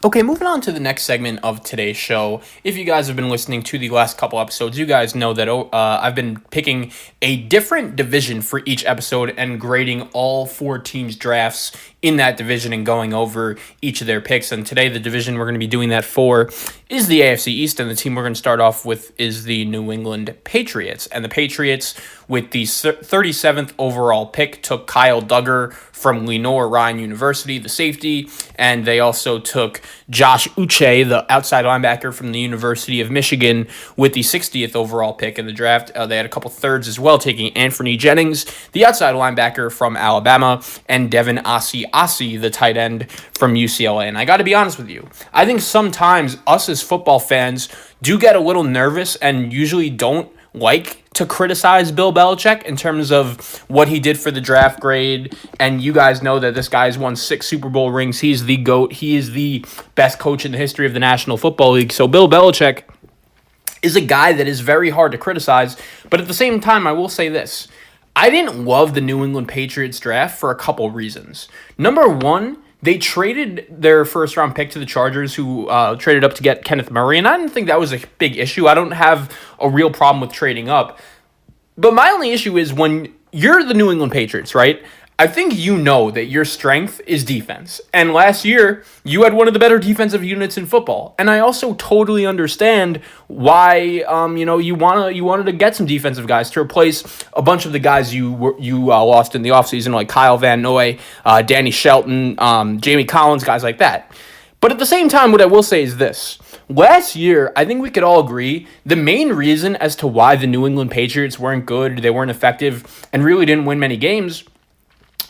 Okay, moving on to the next segment of today's show. If you guys have been listening to the last couple episodes, you guys know that I've been picking a different division for each episode and grading all four teams' drafts in that division and going over each of their picks. And today, the division we're going to be doing that for is the AFC East, and the team we're going to start off with is the New England Patriots. And the Patriots, with the 37th overall pick, took Kyle Duggar from Lenoir-Rhyne University, the safety, and they also took Josh Uche, the outside linebacker from the University of Michigan, with the 60th overall pick in the draft. They had a couple thirds as well, taking Anthony Jennings, the outside linebacker from Alabama, and Devin Asi, the tight end from UCLA. And I got to be honest with you, I think sometimes us as football fans do get a little nervous and usually don't like to criticize Bill Belichick in terms of what he did for the draft grade. And you guys know that this guy's won 6 Super Bowl rings. He's the GOAT. He is the best coach in the history of the National Football League. So Bill Belichick is a guy that is very hard to criticize. But at the same time, I will say this. I didn't love the New England Patriots draft for a couple reasons. Number one, they traded their first-round pick to the Chargers, who traded up to get Kenneth Murray, and I didn't think that was a big issue. I don't have a real problem with trading up. But my only issue is when you're the New England Patriots, right? I think you know that your strength is defense. And last year, you had one of the better defensive units in football. And I also totally understand why you wanted to get some defensive guys to replace a bunch of the guys you lost in the offseason, like Kyle Van Noy, Danny Shelton, Jamie Collins, guys like that. But at the same time, what I will say is this. Last year, I think we could all agree, the main reason as to why the New England Patriots weren't good, they weren't effective, and really didn't win many games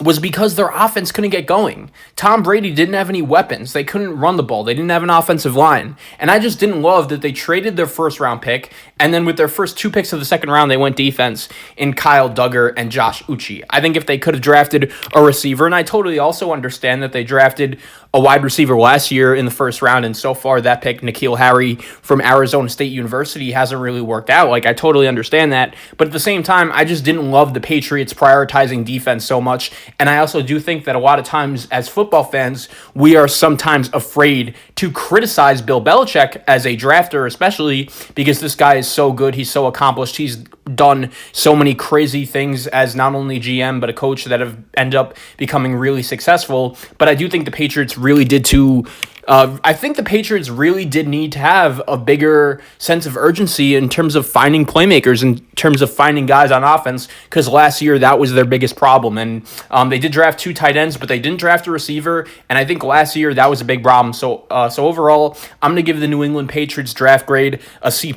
was because their offense couldn't get going. Tom Brady didn't have any weapons. They couldn't run the ball. They didn't have an offensive line. And I just didn't love that they traded their first-round pick, and then with their first 2 picks of the second round, they went defense in Kyle Duggar and Josh Uche. I think if they could have drafted a receiver, and I totally also understand that they drafted a wide receiver last year in the first round, and so far that pick, N'Keal Harry from Arizona State University, hasn't really worked out. Like, I totally understand that. But at the same time, I just didn't love the Patriots prioritizing defense so much. And I also do think that a lot of times as football fans, we are sometimes afraid to criticize Bill Belichick as a drafter, especially because this guy is so good. He's so accomplished. He's done so many crazy things as not only GM, but a coach that have ended up becoming really successful. But I do think the Patriots really did too. I think the Patriots really did need to have a bigger sense of urgency in terms of finding playmakers, in terms of finding guys on offense, because last year that was their biggest problem. And they did draft 2 tight ends, but they didn't draft a receiver. And I think last year that was a big problem. So overall, I'm going to give the New England Patriots draft grade a C+.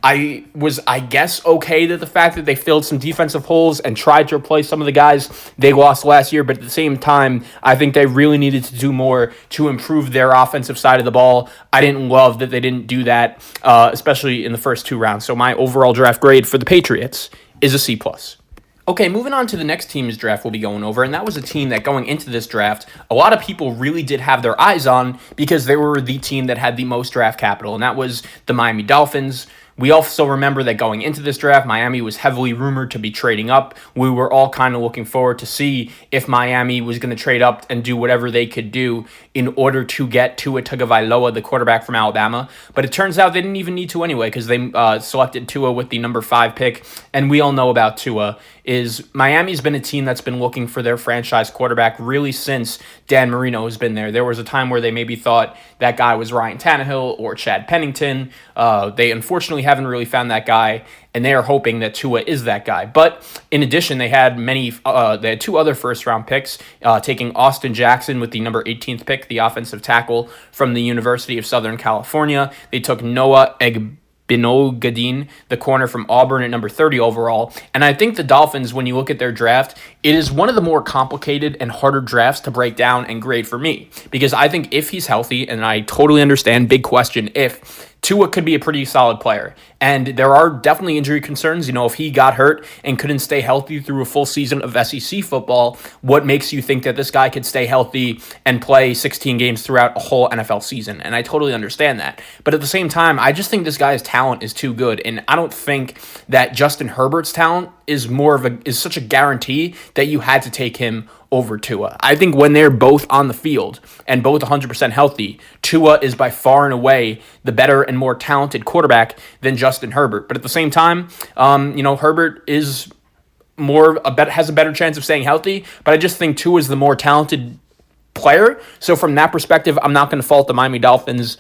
I guess, okay that the fact that they filled some defensive holes and tried to replace some of the guys they lost last year, but at the same time, I think they really needed to do more to improve their offensive side of the ball. I didn't love that they didn't do that, especially in the first 2 rounds. So my overall draft grade for the Patriots is a C+. Okay, moving on to the next team's draft we'll be going over, and that was a team that going into this draft, a lot of people really did have their eyes on because they were the team that had the most draft capital, and that was the Miami Dolphins. We also remember that going into this draft, Miami was heavily rumored to be trading up. We were all kind of looking forward to see if Miami was going to trade up and do whatever they could do in order to get Tua Tagovailoa, the quarterback from Alabama. But it turns out they didn't even need to anyway because they selected Tua with the number 5 pick. And we all know about Tua. Is Miami's been a team that's been looking for their franchise quarterback really since Dan Marino has been there. There was a time where they maybe thought that guy was Ryan Tannehill or Chad Pennington. They unfortunately haven't really found that guy, and they are hoping that Tua is that guy. But in addition, they had 2 other first-round picks, taking Austin Jackson with the number 18th pick, the offensive tackle from the University of Southern California. They took Noah Binogadin, the corner from Auburn, at number 30 overall. And I think the Dolphins, when you look at their draft, it is one of the more complicated and harder drafts to break down and grade for me. Because I think if he's healthy, and I totally understand, big question, if Tua could be a pretty solid player. And there are definitely injury concerns. You know, if he got hurt and couldn't stay healthy through a full season of SEC football, what makes you think that this guy could stay healthy and play 16 games throughout a whole NFL season? And I totally understand that. But at the same time, I just think this guy's talent is too good. And I don't think that Justin Herbert's talent is such a guarantee that you had to take him over Tua. I think when they're both on the field and both 100% healthy, Tua is by far and away the better and more talented quarterback than Justin Herbert. But at the same time, Herbert is has a better chance of staying healthy, but I just think Tua is the more talented player. So from that perspective, I'm not going to fault the Miami Dolphins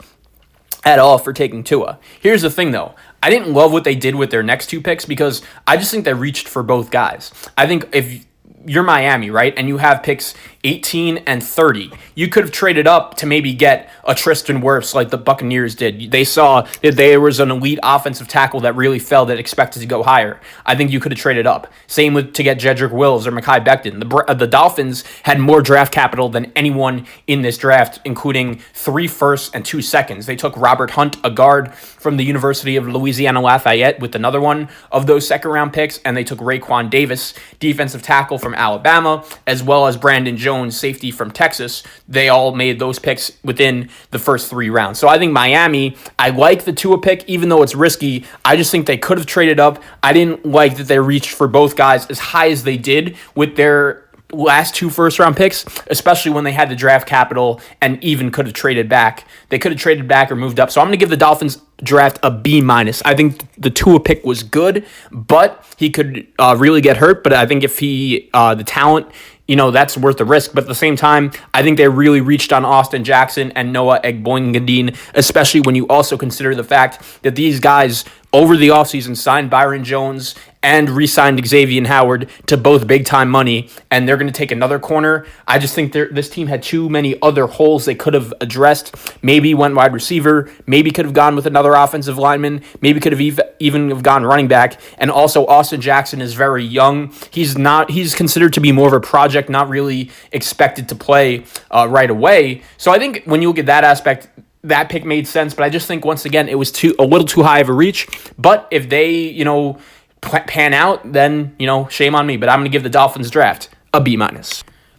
at all for taking Tua. Here's the thing, though. I didn't love what they did with their next two picks because I just think they reached for both guys. I think if you're Miami, right, and you have picks 18 and 30, you could have traded up to maybe get a Tristan Wirfs like the Buccaneers did. They saw that there was an elite offensive tackle that really fell that expected to go higher. I think you could have traded up. Same with to get Jedrick Wills or Mekhi Becton. The Dolphins had more draft capital than anyone in this draft, including 3 firsts and 2 seconds. They took Robert Hunt, a guard from the University of Louisiana Lafayette, with another one of those second-round picks, and they took Raekwon Davis, defensive tackle from Alabama, as well as Brandon Jones, safety from Texas. They all made those picks within the first 3 rounds. So I think Miami, I like the Tua pick, even though it's risky. I just think they could have traded up. I didn't like that they reached for both guys as high as they did with their last 2 first-round picks, especially when they had the draft capital and even could have traded back. They could have traded back or moved up. So I'm going to give the Dolphins draft a B-. I think the Tua pick was good, but he could really get hurt. But I think if the talent, that's worth the risk. But at the same time, I think they really reached on Austin Jackson and Noah Egboingadin, especially when you also consider the fact that these guys over the offseason signed Byron Jones and re-signed Xavier Howard to both big-time money, and they're going to take another corner. I just think this team had too many other holes they could have addressed. Maybe went wide receiver, maybe could have gone with another offensive lineman, maybe could have even have gone running back. And also, Austin Jackson is very young. He's considered to be more of a project, not really expected to play right away. So I think when you look at that aspect, that pick made sense, but I just think, once again, it was a little too high of a reach. But if they, pan out, then, shame on me. But I'm going to give the Dolphins draft a B-.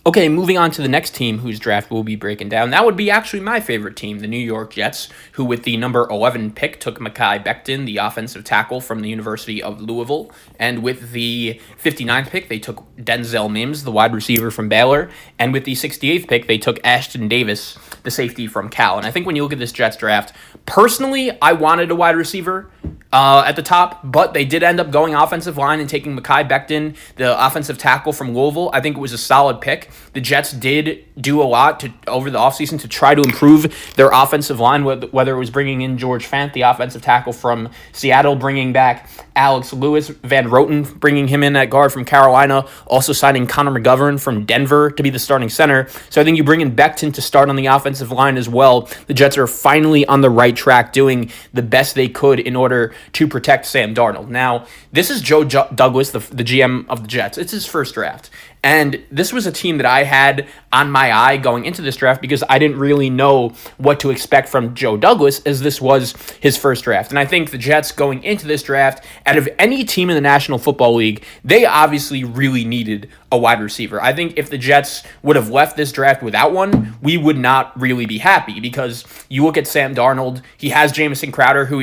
Okay, moving on to the next team whose draft we'll be breaking down. That would be actually my favorite team, the New York Jets, who with the number 11 pick took Mekhi Becton, the offensive tackle from the University of Louisville. And with the 59th pick, they took Denzel Mims, the wide receiver from Baylor. And with the 68th pick, they took Ashton Davis, the safety from Cal. And I think when you look at this Jets draft, personally, I wanted a wide receiver at the top, but they did end up going offensive line and taking Mekhi Becton, the offensive tackle from Louisville. I think it was a solid pick. The Jets did do a lot over the offseason to try to improve their offensive line, whether it was bringing in George Fant, the offensive tackle from Seattle, bringing back Alex Lewis, Van Roten, bringing him in at guard from Carolina, also signing Connor McGovern from Denver to be the starting center. So I think you bring in Becton to start on the offensive line as well. The Jets are finally on the right track, doing the best they could in order to protect Sam Darnold. Now, this is Joe Douglas, the GM of the Jets. It's his first draft. And this was a team that I had on my eye going into this draft because I didn't really know what to expect from Joe Douglas, as this was his first draft. And I think the Jets going into this draft, out of any team in the National Football League, they obviously really needed a wide receiver. I think if the Jets would have left this draft without one, we would not really be happy, because you look at Sam Darnold, he has Jamison Crowder, who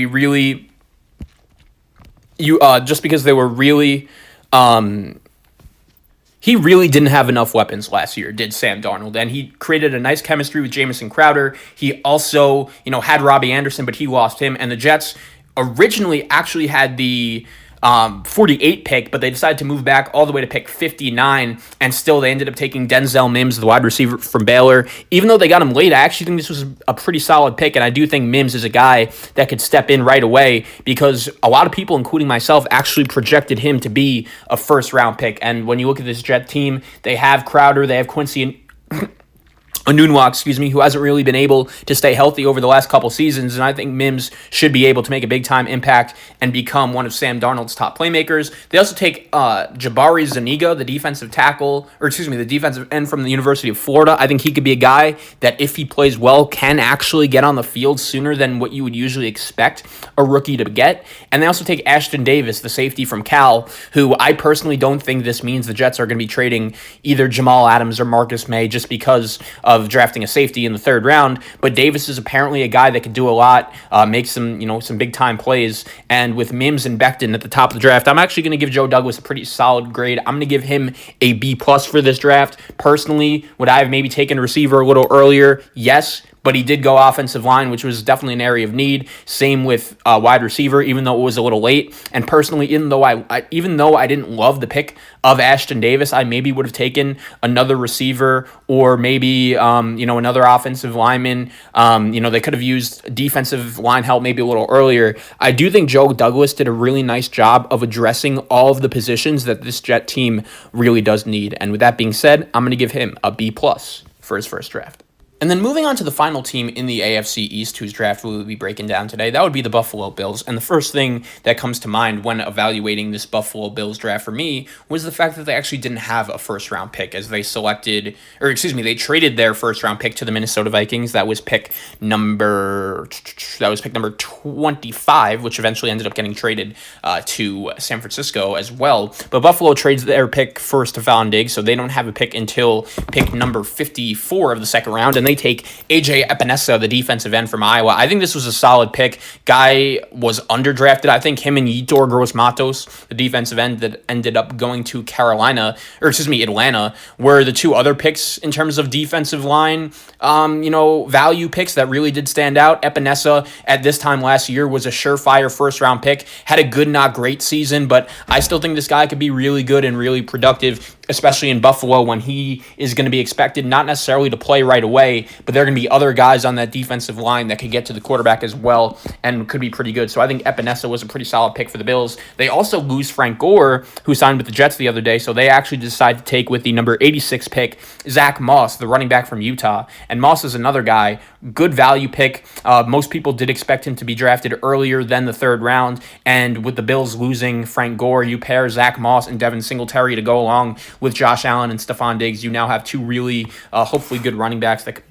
just because they were really... He really didn't have enough weapons last year, did Sam Darnold, and he created a nice chemistry with Jamison Crowder. He also, had Robbie Anderson, but he lost him, and the Jets originally actually had the 48 pick, but they decided to move back all the way to pick 59, and still they ended up taking Denzel Mims, the wide receiver from Baylor. Even though they got him late, I actually think this was a pretty solid pick, and I do think Mims is a guy that could step in right away, because a lot of people, including myself, actually projected him to be a first-round pick. And when you look at this Jet team, they have Crowder, they have Quincy Enunwa, who hasn't really been able to stay healthy over the last couple seasons, and I think Mims should be able to make a big-time impact and become one of Sam Darnold's top playmakers. They also take Jabari Zuniga, the defensive end from the University of Florida. I think he could be a guy that, if he plays well, can actually get on the field sooner than what you would usually expect a rookie to get. And they also take Ashton Davis, the safety from Cal, who I personally don't think this means the Jets are going to be trading either Jamal Adams or Marcus May, just because of of drafting a safety in the third round. But Davis is apparently a guy that can do a lot, make some big time plays. And with Mims and Becton at the top of the draft, I'm actually going to give Joe Douglas a pretty solid grade. I'm going to give him a B plus for this draft. Personally, would I have maybe taken a receiver a little earlier? Yes. But he did go offensive line, which was definitely an area of need. Same with wide receiver, even though it was a little late. And personally, even though I didn't love the pick of Ashton Davis, I maybe would have taken another receiver or maybe another offensive lineman. They could have used defensive line help maybe a little earlier. I do think Joe Douglas did a really nice job of addressing all of the positions that this Jet team really does need. And with that being said, I'm going to give him a B plus for his first draft. And then moving on to the final team in the AFC East, whose draft we will be breaking down today, that would be the Buffalo Bills. And the first thing that comes to mind when evaluating this Buffalo Bills draft for me was the fact that they actually didn't have a first-round pick as they they traded their first-round pick to the Minnesota Vikings. That was pick number 25, which eventually ended up getting traded to San Francisco as well. But Buffalo trades their pick for Stephon Diggs, so they don't have a pick until pick number 54 of the second round, and they take A.J. Epinesa, the defensive end from Iowa. I think this was a solid pick. Guy was underdrafted. I think him and Yetur Gross-Matos, the defensive end that ended up going to Atlanta, were the two other picks in terms of defensive line, value picks that really did stand out. Epinesa at this time last year was a surefire first-round pick, had a good, not great season, but I still think this guy could be really good and really productive, especially in Buffalo when he is going to be expected not necessarily to play right away, but there are going to be other guys on that defensive line that could get to the quarterback as well and could be pretty good. So I think Epinesa was a pretty solid pick for the Bills. They also lose Frank Gore, who signed with the Jets the other day, so they actually decide to take with the number 86 pick, Zach Moss, the running back from Utah. And Moss is another guy, good value pick. Most people did expect him to be drafted earlier than the third round, and with the Bills losing Frank Gore, you pair Zach Moss and Devin Singletary to go along with Josh Allen and Stephon Diggs. You now have two really, hopefully good running backs that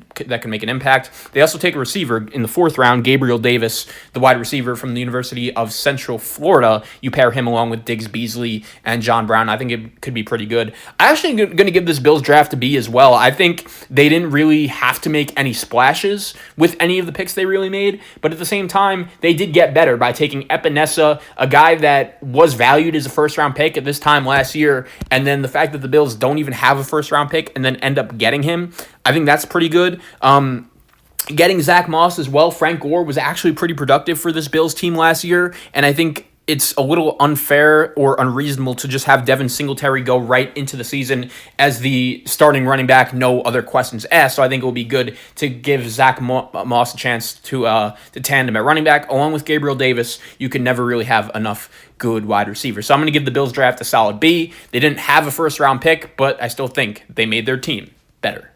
can make an impact. They also take a receiver in the fourth round, Gabriel Davis, the wide receiver from the University of Central Florida. You pair him along with Diggs Beasley and John Brown. I think it could be pretty good. I'm actually going to give this Bills draft a B as well. I think they didn't really have to make any splashes with any of the picks they really made, but at the same time, they did get better by taking Epinesa, a guy that was valued as a first-round pick at this time last year, and then the fact that the Bills don't even have a first-round pick and then end up getting him, I think that's pretty good. Getting Zach Moss as well. Frank Gore was actually pretty productive for this Bills team last year, and I think it's a little unfair or unreasonable to just have Devin Singletary go right into the season as the starting running back, no other questions asked. So I think it will be good to give Zach Moss a chance to tandem at running back. Along with Gabriel Davis, you can never really have enough good wide receivers. So I'm going to give the Bills draft a solid B. They didn't have a first-round pick, but I still think they made their team better.